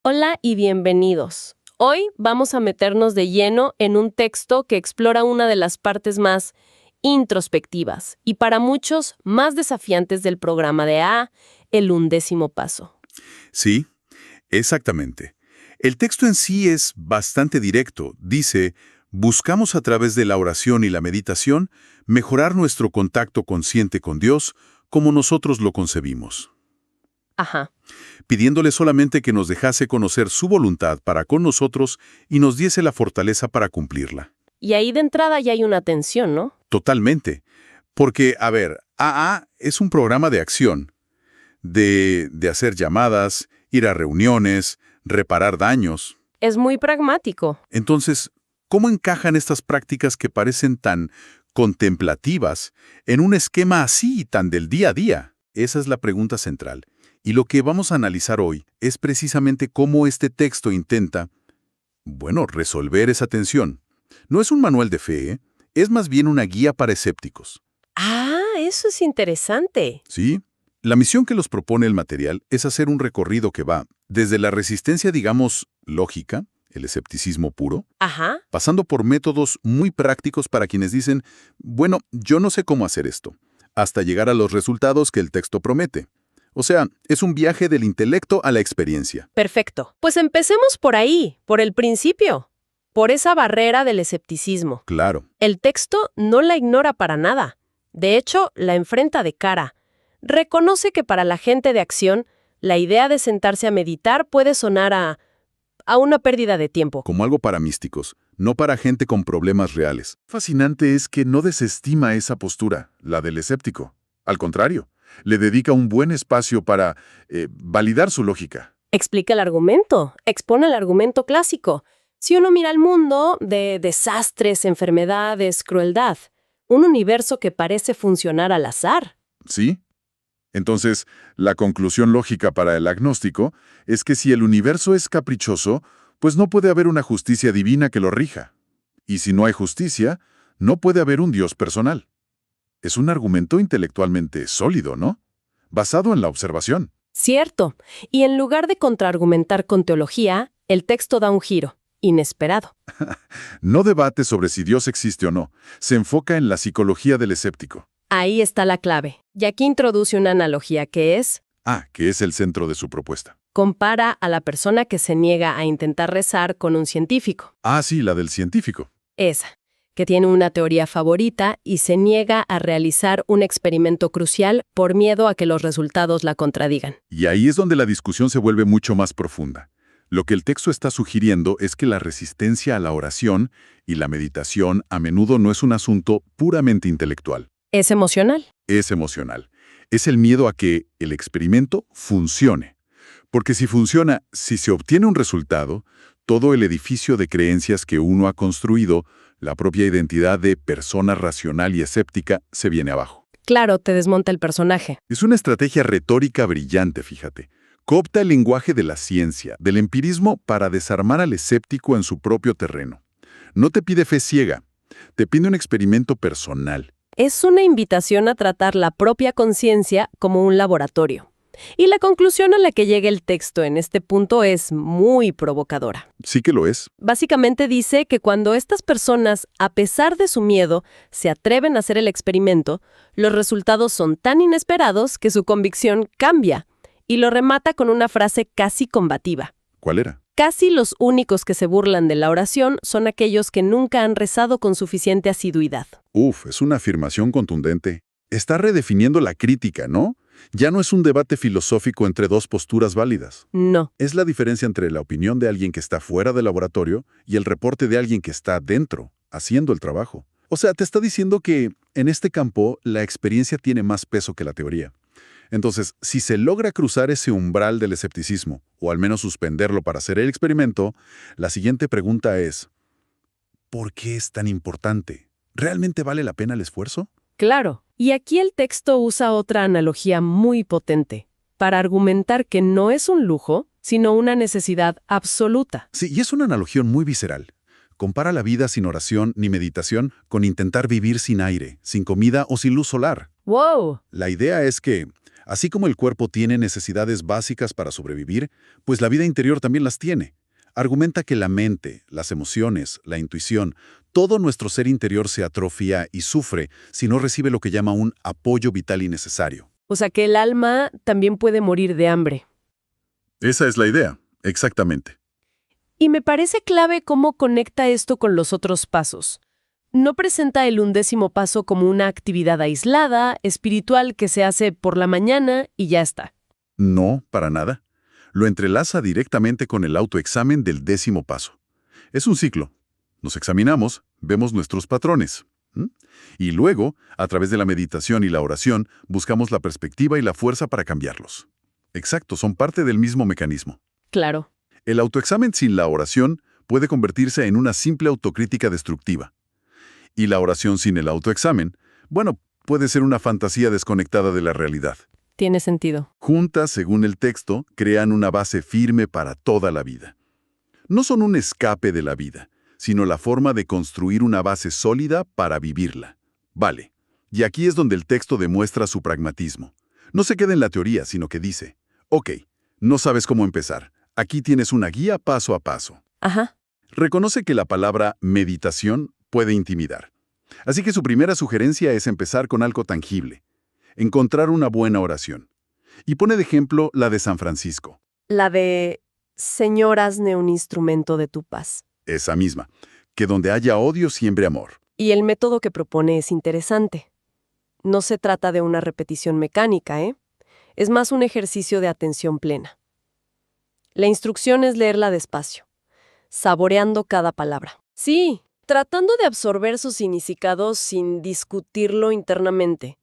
Hola y bienvenidos. Hoy vamos a meternos de lleno en un texto que explora una de las partes más introspectivas y para muchos más desafiantes del programa de A, el 11º paso. Sí, exactamente. El texto en sí es bastante directo. Dice, buscamos a través de la oración y la meditación mejorar nuestro contacto consciente con Dios como nosotros lo concebimos, Ajá. pidiéndole solamente que nos dejase conocer su voluntad para con nosotros y nos diese la fortaleza para cumplirla. Y ahí de entrada ya hay una tensión, ¿no? Totalmente. Porque, a ver, AA es un programa de acción, de hacer llamadas, ir a reuniones, reparar daños. Es muy pragmático. Entonces, ¿cómo encajan estas prácticas que parecen tan contemplativas en un esquema así tan del día a día? Esa es la pregunta central. Y lo que vamos a analizar hoy es precisamente cómo este texto intenta, resolver esa tensión. No es un manual de fe, ¿eh? Es más bien una guía para escépticos. Ah, eso es interesante. ¿Sí? La misión que los propone el material es hacer un recorrido que va desde la resistencia, digamos, lógica, el escepticismo puro, Ajá. pasando por métodos muy prácticos para quienes dicen, bueno, yo no sé cómo hacer esto, hasta llegar a los resultados que el texto promete. O sea, es un viaje del intelecto a la experiencia. Perfecto. Pues empecemos por ahí, por el principio, por esa barrera del escepticismo. Claro, El texto no la ignora para nada. De hecho, la enfrenta de cara. Reconoce que para la gente de acción, la idea de sentarse a meditar puede sonar a una pérdida de tiempo. como algo para místicos, no para gente con problemas reales. Fascinante es que no desestima esa postura, la del escéptico. Al contrario, le dedica un buen espacio para validar su lógica. Explica el argumento, expone el argumento clásico. Si uno mira el mundo de desastres, enfermedades, crueldad, un universo que parece funcionar al azar. ¿Sí? Entonces, la conclusión lógica para el agnóstico es que si el universo es caprichoso, pues no puede haber una justicia divina que lo rija. Y si no hay justicia, no puede haber un Dios personal. Es un argumento intelectualmente sólido, ¿no? Basado en la observación. Cierto. Y en lugar de contraargumentar con teología, el texto da un giro, inesperado. No debate sobre si Dios existe o no. Se enfoca en la psicología del escéptico. Ahí está la clave. Y aquí introduce una analogía que es, Que es el centro de su propuesta. compara a la persona que se niega a intentar rezar con un científico. Sí, la del científico. Esa, que tiene una teoría favorita y se niega a realizar un experimento crucial por miedo a que los resultados la contradigan. Y ahí es donde la discusión se vuelve mucho más profunda. Lo que el texto está sugiriendo es que la resistencia a la oración y la meditación a menudo no es un asunto puramente intelectual. ¿Es emocional? Es emocional. Es el miedo a que el experimento funcione. Porque si funciona, si se obtiene un resultado, todo el edificio de creencias que uno ha construido, la propia identidad de persona racional y escéptica, se viene abajo. Claro, te desmonta el personaje. Es una estrategia retórica brillante, fíjate. Coopta el lenguaje de la ciencia, del empirismo, para desarmar al escéptico en su propio terreno. No te pide fe ciega, te pide un experimento personal. Es una invitación a tratar la propia conciencia como un laboratorio. Y la conclusión a la que llega el texto en este punto es muy provocadora. Sí que lo es. Básicamente dice que cuando estas personas, a pesar de su miedo, se atreven a hacer el experimento, los resultados son tan inesperados que su convicción cambia. Y lo remata con una frase casi combativa. ¿Cuál era? Casi los únicos que se burlan de la oración son aquellos que nunca han rezado con suficiente asiduidad. Es una afirmación contundente. Está redefiniendo la crítica, ¿no? Ya no es un debate filosófico entre dos posturas válidas. No. Es la diferencia entre la opinión de alguien que está fuera del laboratorio y el reporte de alguien que está dentro, haciendo el trabajo. O sea, te está diciendo que en este campo la experiencia tiene más peso que la teoría. Entonces, si se logra cruzar ese umbral del escepticismo, o al menos suspenderlo para hacer el experimento, la siguiente pregunta es, ¿por qué es tan importante? ¿Realmente vale la pena el esfuerzo? Claro. Y aquí el texto usa otra analogía muy potente, para argumentar que no es un lujo, sino una necesidad absoluta. Sí, y es una analogía muy visceral. Compara la vida sin oración ni meditación con intentar vivir sin aire, sin comida o sin luz solar. ¡Wow! La idea es que, Así como el cuerpo tiene necesidades básicas para sobrevivir, pues la vida interior también las tiene. Argumenta que la mente, las emociones, la intuición, todo nuestro ser interior se atrofia y sufre si no recibe lo que llama un apoyo vital y necesario. O sea que el alma también puede morir de hambre. Esa es la idea, exactamente. Y me parece clave cómo conecta esto con los otros pasos. No presenta el 11º paso como una actividad aislada, espiritual que se hace por la mañana y ya está. No, para nada. Lo entrelaza directamente con el autoexamen del 10º paso. Es un ciclo. Nos examinamos, vemos nuestros patrones. Y luego, a través de la meditación y la oración, buscamos la perspectiva y la fuerza para cambiarlos. Exacto, son parte del mismo mecanismo. Claro. El autoexamen sin la oración puede convertirse en una simple autocrítica destructiva. Y la oración sin el autoexamen, bueno, puede ser una fantasía desconectada de la realidad. Tiene sentido. Juntas, según el texto, crean una base firme para toda la vida. No son un escape de la vida, sino la forma de construir una base sólida para vivirla. Vale, y aquí es donde el texto demuestra su pragmatismo. No se queda en la teoría, sino que dice, ok, no sabes cómo empezar, aquí tienes una guía paso a paso. Ajá. Reconoce que la palabra meditación puede intimidar. Así que su primera sugerencia es empezar con algo tangible. Encontrar una buena oración. Y pone de ejemplo la de San Francisco. La de Señor, hazme un instrumento de tu paz. Esa misma. Que donde haya odio siembre amor. Y el método que propone es interesante. No se trata de una repetición mecánica, ¿eh? Es más un ejercicio de atención plena. La instrucción es leerla despacio, saboreando cada palabra. Sí, tratando de absorber su significado sin discutirlo internamente.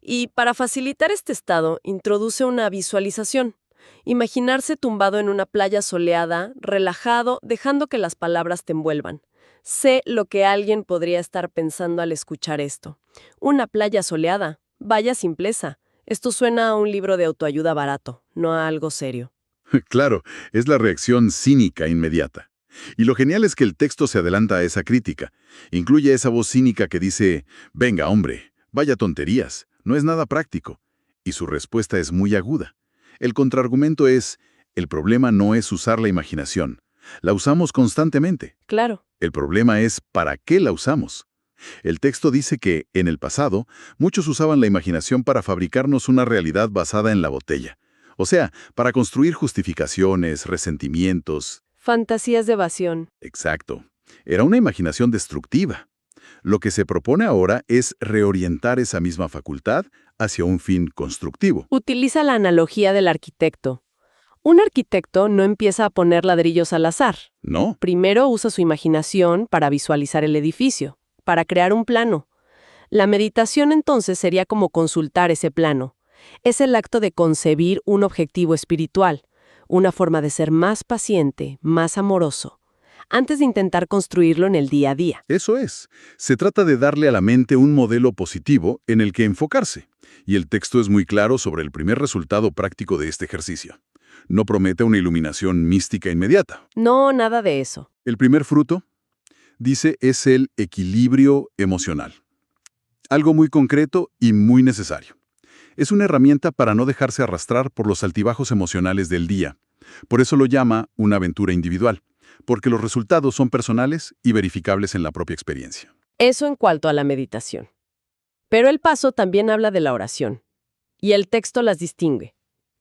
Y para facilitar este estado, introduce una visualización. Imaginarse tumbado en una playa soleada, relajado, dejando que las palabras te envuelvan. Sé lo que alguien podría estar pensando al escuchar esto. Una playa soleada. Vaya simpleza. Esto suena a un libro de autoayuda barato, no a algo serio. Claro, es la reacción cínica inmediata. Y lo genial es que el texto se adelanta a esa crítica. Incluye esa voz cínica que dice, venga hombre, vaya tonterías, no es nada práctico. Y su respuesta es muy aguda. El contraargumento es, el problema no es usar la imaginación. La usamos constantemente. Claro. El problema es ¿para qué la usamos? El texto dice que, en el pasado, muchos usaban la imaginación para fabricarnos una realidad basada en la botella. O sea, para construir justificaciones, resentimientos. Fantasías de evasión. Exacto. Era una imaginación destructiva. Lo que se propone ahora es reorientar esa misma facultad hacia un fin constructivo. Utiliza la analogía del arquitecto. Un arquitecto no empieza a poner ladrillos al azar. ¿No? Primero usa su imaginación para visualizar el edificio, para crear un plano. La meditación entonces sería como consultar ese plano. Es el acto de concebir un objetivo espiritual, una forma de ser más paciente, más amoroso, antes de intentar construirlo en el día a día. Eso es. Se trata de darle a la mente un modelo positivo en el que enfocarse. Y el texto es muy claro sobre el primer resultado práctico de este ejercicio. No promete una iluminación mística inmediata. No, nada de eso. El primer fruto, dice, es el equilibrio emocional. Algo muy concreto y muy necesario. Es una herramienta para no dejarse arrastrar por los altibajos emocionales del día. Por eso lo llama una aventura individual, porque los resultados son personales y verificables en la propia experiencia. Eso en cuanto a la meditación. Pero el paso también habla de la oración, y el texto las distingue.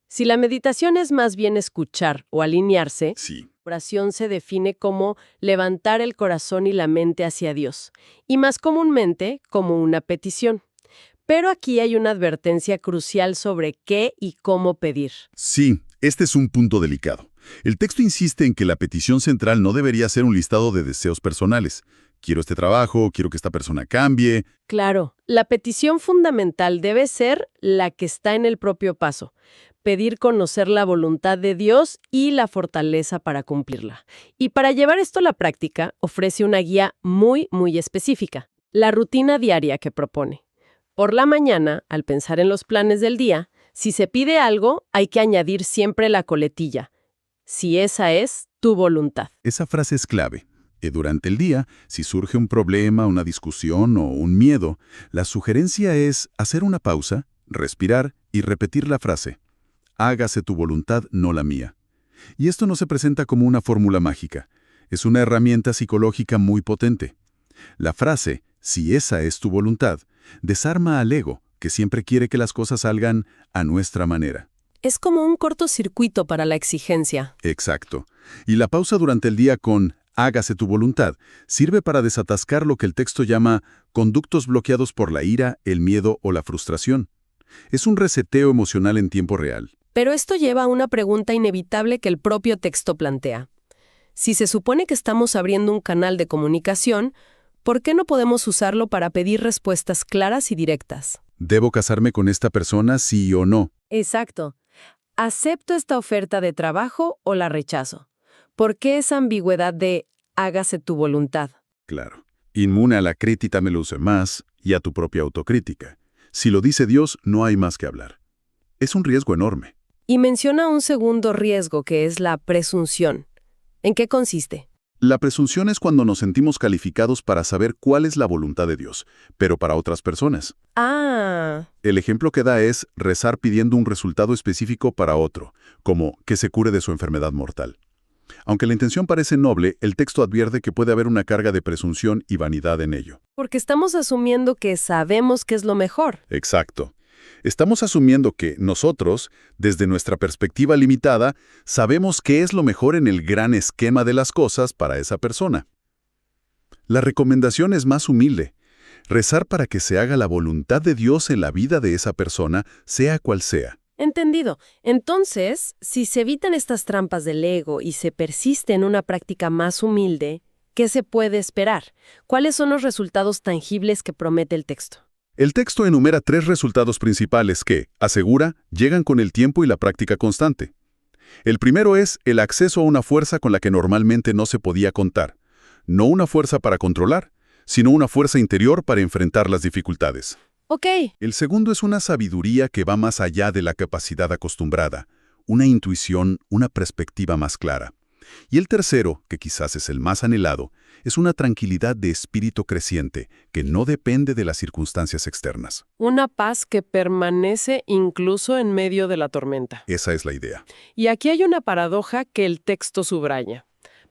Si la meditación es más bien escuchar o alinearse, Sí. la oración se define como levantar el corazón y la mente hacia Dios, y más comúnmente como una petición. Pero aquí hay una advertencia crucial sobre qué y cómo pedir. Sí, este es un punto delicado. El texto insiste en que la petición central no debería ser un listado de deseos personales. Quiero este trabajo, quiero que esta persona cambie. Claro, la petición fundamental debe ser la que está en el propio paso. Pedir conocer la voluntad de Dios y la fortaleza para cumplirla. Y para llevar esto a la práctica, ofrece una guía muy específica. La rutina diaria que propone. Por la mañana, al pensar en los planes del día, si se pide algo, hay que añadir siempre la coletilla. Si esa es tu voluntad. Esa frase es clave. Durante el día, si surge un problema, una discusión o un miedo, la sugerencia es hacer una pausa, respirar y repetir la frase, hágase tu voluntad, no la mía. Y esto no se presenta como una fórmula mágica, es una herramienta psicológica muy potente. La frase, si esa es tu voluntad, desarma al ego, que siempre quiere que las cosas salgan a nuestra manera. Es como un cortocircuito para la exigencia. Exacto. Y la pausa durante el día con hágase tu voluntad sirve para desatascar lo que el texto llama conductos bloqueados por la ira, el miedo o la frustración. Es un reseteo emocional en tiempo real. Pero esto lleva a una pregunta inevitable que el propio texto plantea. Si se supone que estamos abriendo un canal de comunicación, ¿por qué no podemos usarlo para pedir respuestas claras y directas? ¿Debo casarme con esta persona, sí o no? Exacto. ¿Acepto esta oferta de trabajo o la rechazo? ¿Por qué esa ambigüedad de hágase tu voluntad? Claro. Inmune a la crítica me luce más y a tu propia autocrítica. Si lo dice Dios, no hay más que hablar. Es un riesgo enorme. Y menciona un segundo riesgo que es la presunción. ¿En qué consiste? La presunción es cuando nos sentimos calificados para saber cuál es la voluntad de Dios, pero para otras personas. Ah, El ejemplo que da es rezar pidiendo un resultado específico para otro, como que se cure de su enfermedad mortal. Aunque la intención parece noble, el texto advierte que puede haber una carga de presunción y vanidad en ello. porque estamos asumiendo que sabemos qué es lo mejor. Exacto. Estamos asumiendo que nosotros, desde nuestra perspectiva limitada, sabemos qué es lo mejor en el gran esquema de las cosas para esa persona. La recomendación es más humilde. Rezar para que se haga la voluntad de Dios en la vida de esa persona, sea cual sea. Entendido. Entonces, si se evitan estas trampas del ego y se persiste en una práctica más humilde, ¿qué se puede esperar? ¿Cuáles son los resultados tangibles que promete el texto? El texto enumera 3 resultados principales que, asegura, llegan con el tiempo y la práctica constante. El primero es el acceso a una fuerza con la que normalmente no se podía contar. No una fuerza para controlar, sino una fuerza interior para enfrentar las dificultades. Ok. El segundo es una sabiduría que va más allá de la capacidad acostumbrada, una intuición, una perspectiva más clara. Y el tercero, que quizás es el más anhelado, es una tranquilidad de espíritu creciente que no depende de las circunstancias externas. Una paz que permanece incluso en medio de la tormenta. Esa es la idea. Y aquí hay una paradoja que el texto subraya.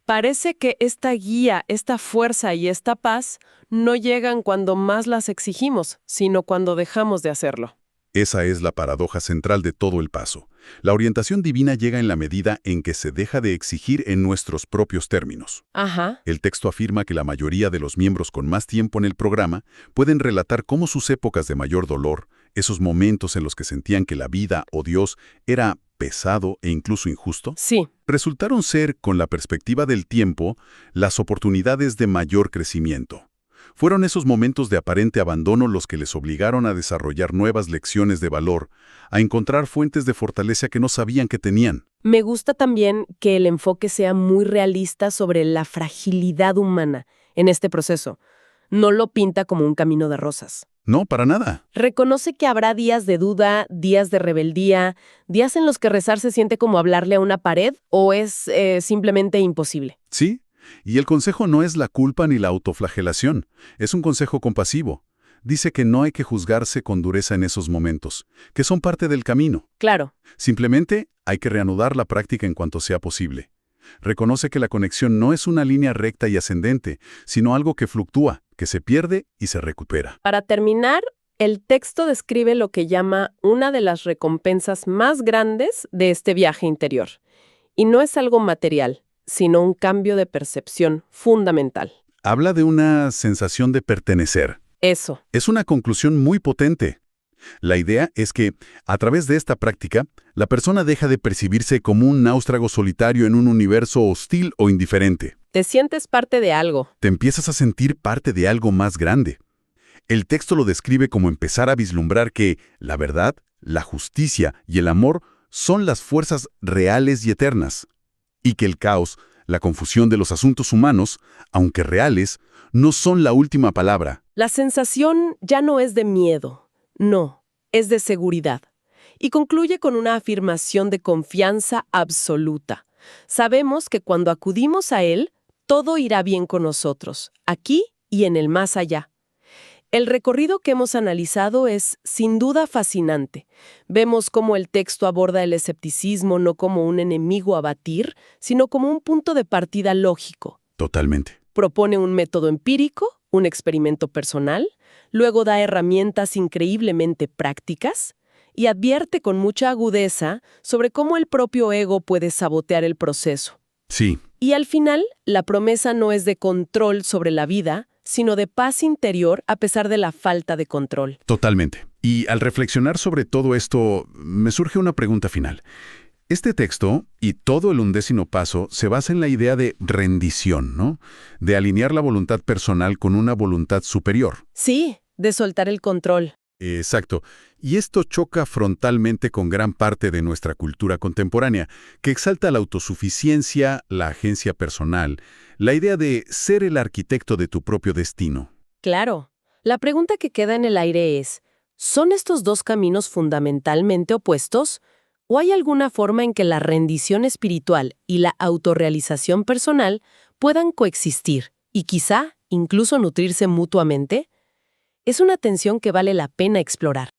Parece que esta guía, esta fuerza y esta paz no llegan cuando más las exigimos, sino cuando dejamos de hacerlo. Esa es la paradoja central de todo el paso. La orientación divina llega en la medida en que se deja de exigir en nuestros propios términos. Ajá. El texto afirma que la mayoría de los miembros con más tiempo en el programa pueden relatar cómo sus épocas de mayor dolor, esos momentos en los que sentían que la vida o Dios era pesado e incluso injusto, Sí. resultaron ser, con la perspectiva del tiempo, las oportunidades de mayor crecimiento. Fueron esos momentos de aparente abandono los que les obligaron a desarrollar nuevas lecciones de valor, a encontrar fuentes de fortaleza que no sabían que tenían. Me gusta también que el enfoque sea muy realista sobre la fragilidad humana en este proceso. No lo pinta como un camino de rosas. No, para nada. Reconoce que habrá días de duda, días de rebeldía, días en los que rezar se siente como hablarle a una pared o es simplemente imposible. Sí, y el consejo no es la culpa ni la autoflagelación, es un consejo compasivo. Dice que no hay que juzgarse con dureza en esos momentos, que son parte del camino. Claro. Simplemente hay que reanudar la práctica en cuanto sea posible. Reconoce que la conexión no es una línea recta y ascendente, sino algo que fluctúa, que se pierde y se recupera. Para terminar, el texto describe lo que llama una de las recompensas más grandes de este viaje interior. Y no es algo material, sino un cambio de percepción fundamental. Habla de una sensación de pertenecer. Eso. Es una conclusión muy potente. La idea es que, a través de esta práctica, la persona deja de percibirse como un náufrago solitario en un universo hostil o indiferente. Te sientes parte de algo. Te empiezas a sentir parte de algo más grande. El texto lo describe como empezar a vislumbrar que la verdad, la justicia y el amor son las fuerzas reales y eternas, y que el caos, la confusión de los asuntos humanos, aunque reales, no son la última palabra. La sensación ya no es de miedo, no, es de seguridad. Y concluye con una afirmación de confianza absoluta. Sabemos que cuando acudimos a Él, todo irá bien con nosotros, aquí y en el más allá. El recorrido que hemos analizado es, sin duda, fascinante. Vemos cómo el texto aborda el escepticismo no como un enemigo a batir, sino como un punto de partida lógico. Totalmente. Propone un método empírico, un experimento personal, luego da herramientas increíblemente prácticas y advierte con mucha agudeza sobre cómo el propio ego puede sabotear el proceso. Sí, Y al final, la promesa no es de control sobre la vida, sino de paz interior a pesar de la falta de control. totalmente. Y al reflexionar sobre todo esto, me surge una pregunta final. Este texto y todo el 11º paso se basa en la idea de rendición, ¿no? De alinear la voluntad personal con una voluntad superior. Sí, de soltar el control. Exacto. Y esto choca frontalmente con gran parte de nuestra cultura contemporánea, que exalta la autosuficiencia, la agencia personal, la idea de ser el arquitecto de tu propio destino. Claro. La pregunta que queda en el aire es, ¿son estos dos caminos fundamentalmente opuestos? ¿O hay alguna forma en que la rendición espiritual y la autorrealización personal puedan coexistir y quizá incluso nutrirse mutuamente? Es una tensión que vale la pena explorar.